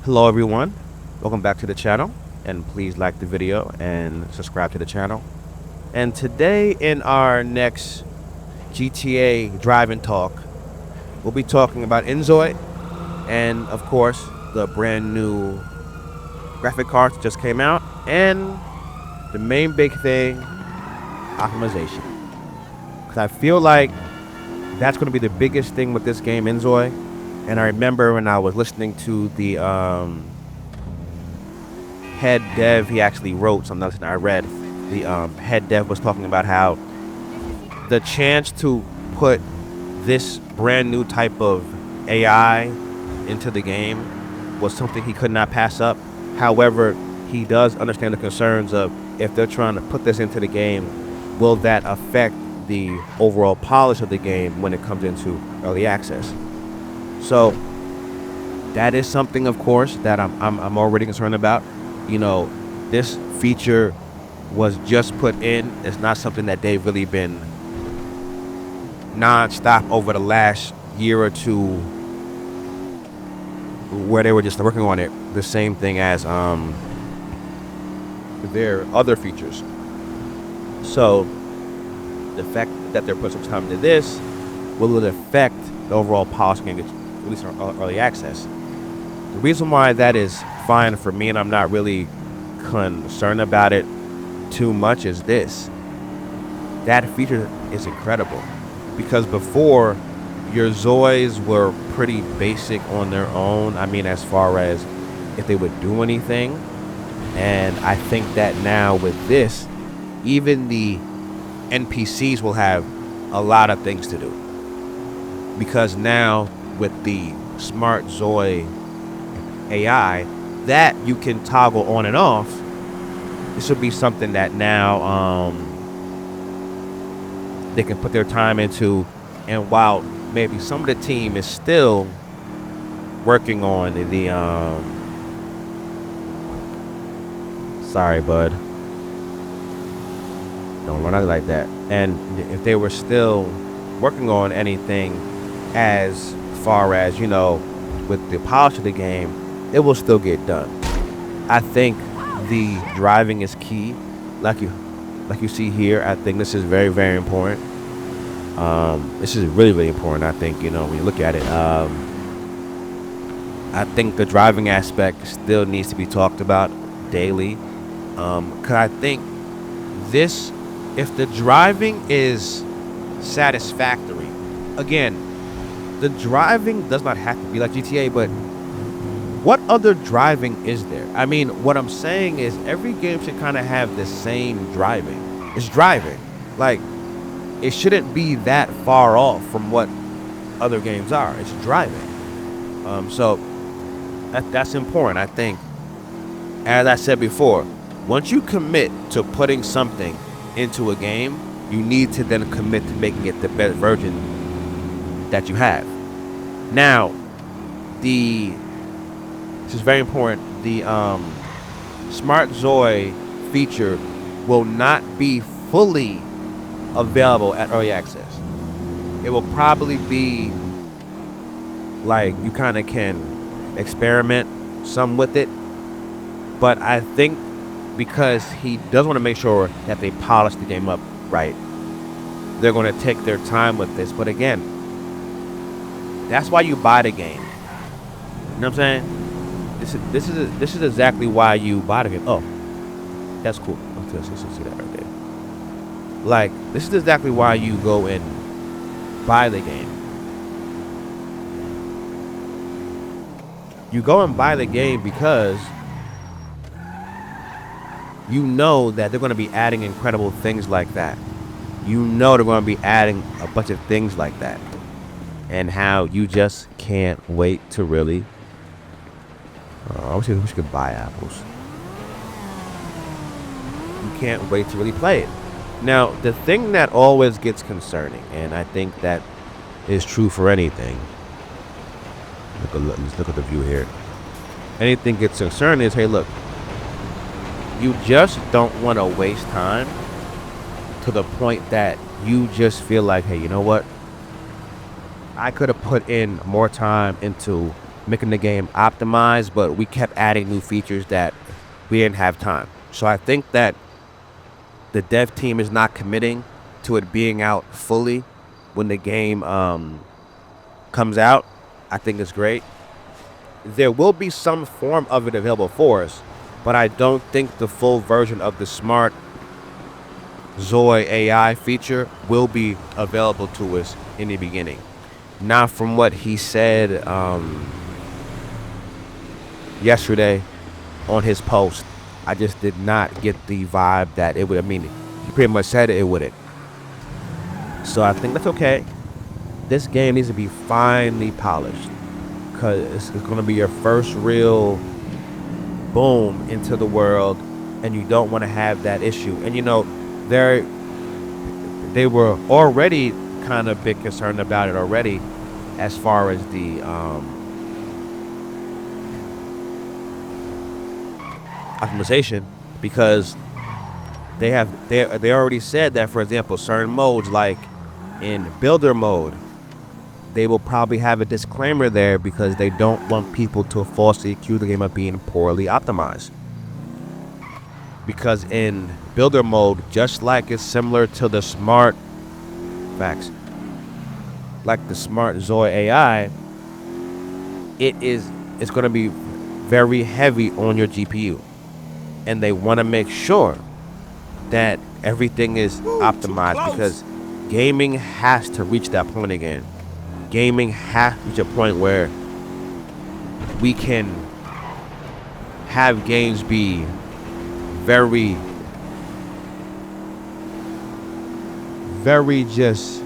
Hello everyone, welcome back to the channel, and please like the video and subscribe to the channel. And today in our next GTA driving talk, we'll be talking about Inzoi and of course the brand new graphic cards just came out, and the main big thing, optimization. Because I feel like that's going to be the biggest thing with this game, Inzoi. And I remember when I was listening to the head dev, he actually wrote something I read. The head dev was talking about how the chance to put this brand new type of AI into the game was something he could not pass up. However, he does understand the concerns of if they're trying to put this into the game, will that affect the overall polish of the game when it comes into early access? So that is something, of course, that I'm already concerned about. You know, this feature was just put in. It's not something that they've really been non-stop over the last year or two where they were just working on it. The same thing as their other features. So the fact that they're putting some time into this, will it affect the overall polish game, at least in early access? The reason why that is fine for me and I'm not really concerned about it too much is this. That feature is incredible. Because before, your Zoids were pretty basic on their own. I mean, as far as if they would do anything. And I think that now with this, even the NPCs will have a lot of things to do. Because now with the smart Zoi AI, that you can toggle on and off, this will be something that now they can put their time into. And while maybe some of the team is still working on the sorry bud, don't run out like that. And if they were still working on anything as far as, you know, with the polish of the game, it will still get done. I think the driving is key. Like you see here, I think this is very, very important. This is really, really important. I think, you know, when you look at it, I think the driving aspect still needs to be talked about daily. Cause I think this, if the driving is satisfactory, again, the driving does not have to be like GTA, but what other driving is there? I mean, what I'm saying is every game should kind of have the same driving. It's driving. Like, it shouldn't be that far off from what other games are. It's driving. So that's important. I think, as I said before, once you commit to putting something into a game, you need to then commit to making it the best version that you have. Now, this is very important, the Smart Zoi feature will not be fully available at early access. It will probably be like you kind of can experiment some with it, but I think because he does want to make sure that they polish the game up right, they're going to take their time with this. But again, that's why you buy the game. You know what I'm saying? This is exactly why you buy the game. Oh, that's cool. Let's see that right there. Like, this is exactly why you go and buy the game. You go and buy the game because you know that they're going to be adding incredible things like that. You know they're going to be adding a bunch of things like that. And how you just can't wait to really... I wish you could buy apples. You can't wait to really play it. Now, the thing that always gets concerning, and I think that is true for anything. Let's look at the view here. Anything gets concerning is, hey, look. You just don't want to waste time to the point that you just feel like, hey, you know what? I could have put in more time into making the game optimized, but we kept adding new features that we didn't have time. So I think that the dev team is not committing to it being out fully when the game comes out. I think it's great. There will be some form of it available for us, but I don't think the full version of the smart Inzoi AI feature will be available to us in the beginning. Now, from what he said yesterday on his post, I just did not get the vibe that it would. I mean, he pretty much said it wouldn't. So I think that's okay. This game needs to be finely polished because it's going to be your first real boom into the world, and you don't want to have that issue. And they were already kind of big concerned about it already, as far as the optimization, because they already said that, for example, certain modes like in builder mode, they will probably have a disclaimer there because they don't want people to falsely accuse the game of being poorly optimized. Because in builder mode, just like it's similar to the smart like the smart Inzoi AI, it's going to be very heavy on your GPU, and they want to make sure that everything is optimized because gaming has to reach that point again. Gaming has to reach a point where we can have games be very, very just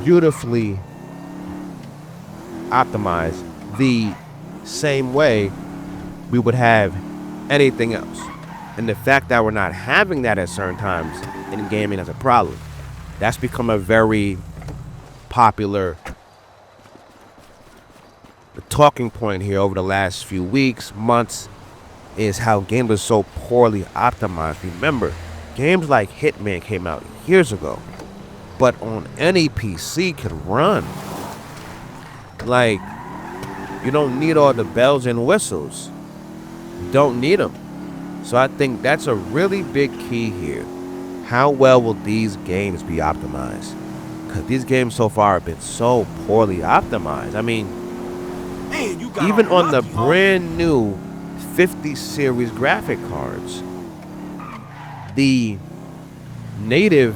beautifully optimized the same way we would have anything else. And the fact that we're not having that at certain times in gaming is a problem. That's become a very popular talking point here over the last few weeks, months, is how games are so poorly optimized. Remember, games like Hitman came out years ago, but on any PC could run. Like, you don't need all the bells and whistles. You don't need them. So I think that's a really big key here. How well will these games be optimized? Because these games so far have been so poorly optimized. I mean, Man, even on the brand new 50 series graphic cards, the native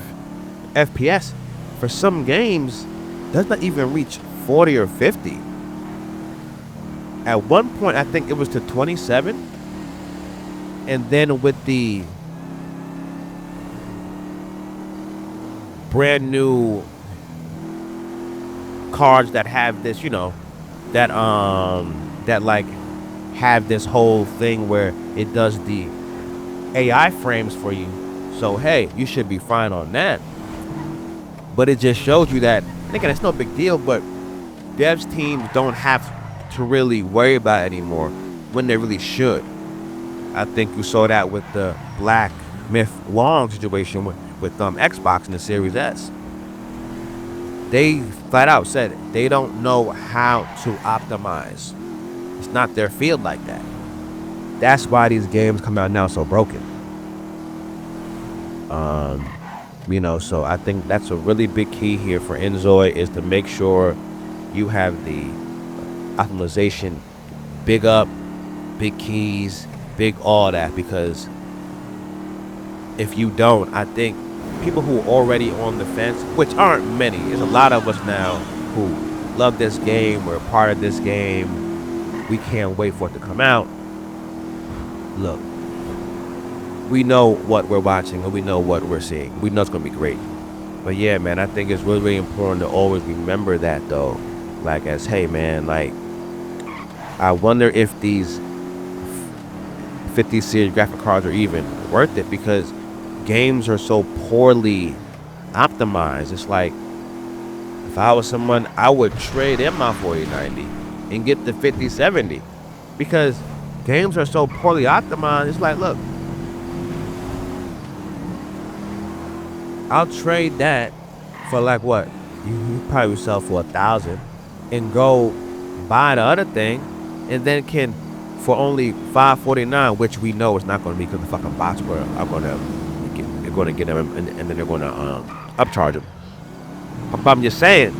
FPS for some games does not even reach 40 or 50. At one point, I think it was to 27. And then with the brand new cards that have this, that like have this whole thing where it does the AI frames for you. So hey, you should be fine on that. But it just shows you that, and again, it's no big deal, but devs teams don't have to really worry about it anymore when they really should. I think you saw that with the Black Myth Wong situation with Xbox and the Series S. They flat out said they don't know how to optimize. It's not their field like that. That's why these games come out now so broken. So I think that's a really big key here for Inzoi, is to make sure you have the optimization big up, big keys, big all that, because if you don't, I think people who are already on the fence, which aren't many, there's a lot of us now who love this game, we're a part of this game, we can't wait for it to come out. Look, we know what we're watching and we know what we're seeing. We know it's going to be great. But yeah, man, I think it's really, really important to always remember that, though. Like, as, hey, man, like, I wonder if these 50 series graphic cards are even worth it, because games are so poorly optimized. It's like, if I was someone, I would trade in my 4090 and get the 5070, because games are so poorly optimized. It's like, look, I'll trade that for like what? You probably sell for $1,000 and go buy the other thing, and then can, for only $549, which we know it's not going to be because the fucking bots are going to get them, and then they're going to upcharge them. But I'm just saying,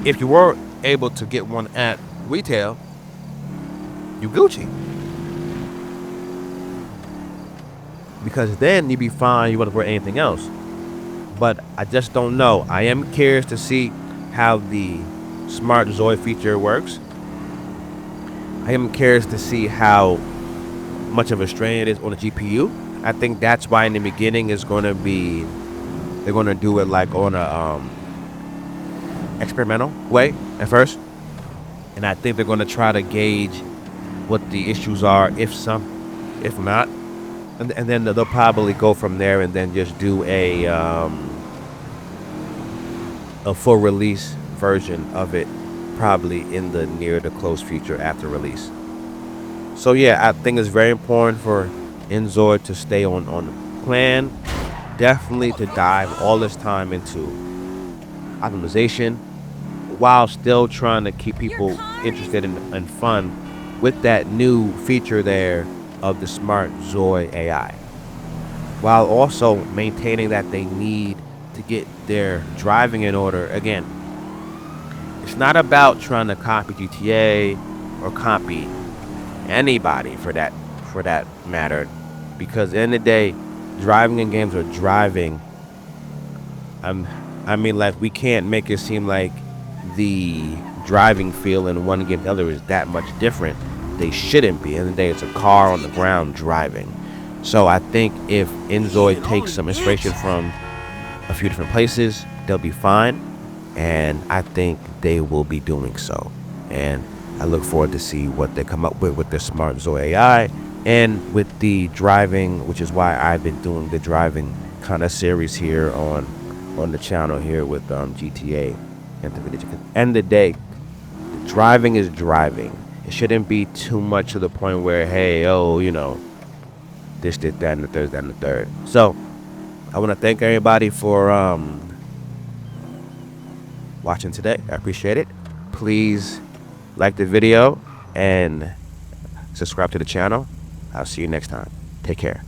if you were able to get one at retail, you Gucci. Because then you'd be fine, you wouldn't wear anything else. But I just don't know. I am curious to see how the smart Zoi feature works. I am curious to see how much of a strain it is on the GPU. I think that's why in the beginning it's going to be, they're going to do it like on a experimental way at first. And I think they're going to try to gauge what the issues are, if not. And then they'll probably go from there and then just do a full release version of it, probably in the near to close future after release. So yeah, I think it's very important for Inzoi to stay on the plan. Definitely to dive all this time into optimization while still trying to keep people interested and fun with that new feature there of the smart Zoi AI, while also maintaining that they need to get their driving in order. Again, it's not about trying to copy GTA or copy anybody for that matter, because at the end of the day, driving in games are driving. I mean, like, we can't make it seem like the driving feel in one game and the other is that much different. They shouldn't be. At the end of the day, it's a car on the ground driving. So I think if Inzoi takes some inspiration from a few different places, they'll be fine. And I think they will be doing so. And I look forward to see what they come up with their smart Zoi AI and with the driving, which is why I've been doing the driving kind of series here on the channel here with GTA and NVIDIA. At the end of the day, driving is driving. It shouldn't be too much to the point where, hey, oh, you know, this, that, and the third, that, and the third. So I want to thank everybody for watching today. I appreciate it. Please like the video and subscribe to the channel. I'll see you next time. Take care.